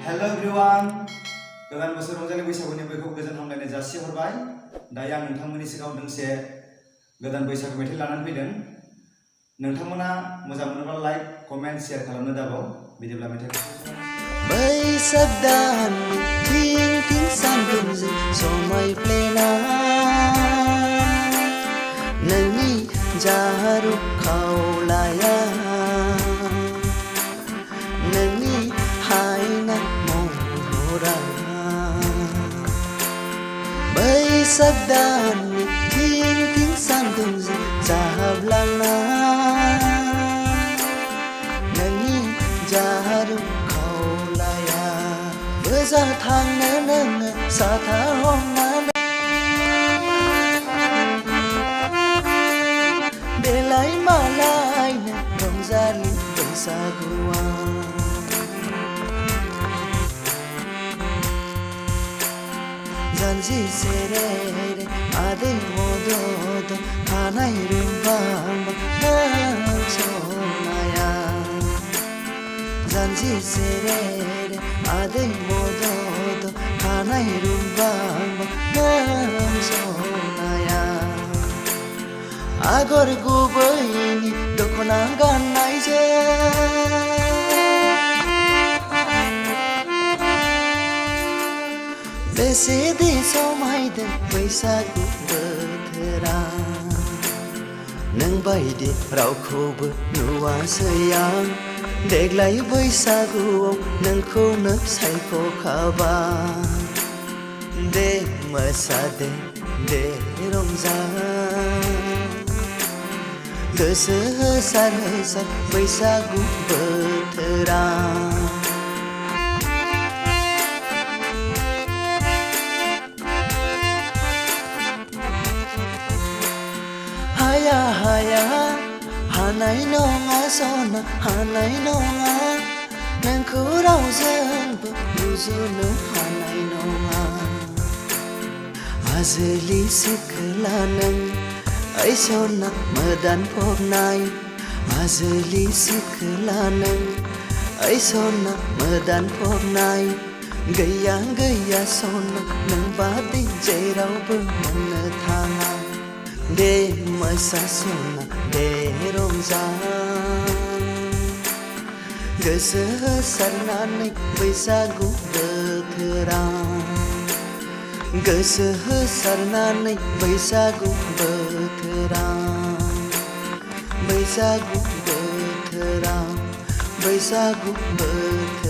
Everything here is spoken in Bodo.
Hello everyone. गोदान बोसोर रंजालि बैसागुनि बयखौबो गोजोन हामलायनाय जासिहरबाय। दायो आं नोंथांमोननि सिगाङाव दोंसे गोदान बैसागु मेथाइ लानानै फैदों। नोंथांमोना मोजां मोनोब्ला लाइक, कमेन्ट, शेयार खालामनो दाबाव। बिदिब्ला मेथाइखौ बैसाग दान थिं थिं सानदुंजों समायफ्लेनाय नोंनि जारु खावलाया नोंनि हायना महरा बैसाग दाननि थिं थिं सानदुंजों जाहाबलांनाय नोंनि जारु खावलाया गोजा थांनो नोङो साथा हमनानै देलाय मालायनो रंजालि बैसागुआ जानजि सेरे आदै मदद खानाय रुंबां सनाया जानजि सेरे आदै मदद खानाय रुंबां सनाया आगर गुबैनि दख'ना गाननायजों बेसेदि समायदों बैसागु बोथोरा नों बायदि रावखौबो नुवासै आं देग्लाय बैसागुआव नोंखौनो सायख'खाबाय दे मोसादे दे रंजा गोसो होसार होसार बैसागु बोथोरा हाया हाया हानाय नङा सना हानाय नङा नोंखौ रावजोंबो रुजुनो हानाय नङा आजोलि सिखोला नों ओइ सना मोदान फबनाय आजोलि सिखोला नों ओइ सना मोदान फबनाय गैया गैया सना नों बादि जेरावबो मोननो थाङा दे मोसा सना दे रंजा गोसो होसारनानै बैसागु बोथोरा गोसो होसारनानै बैसागु बोथोरा बैसागु बोथोरा बैसागु बोथोरा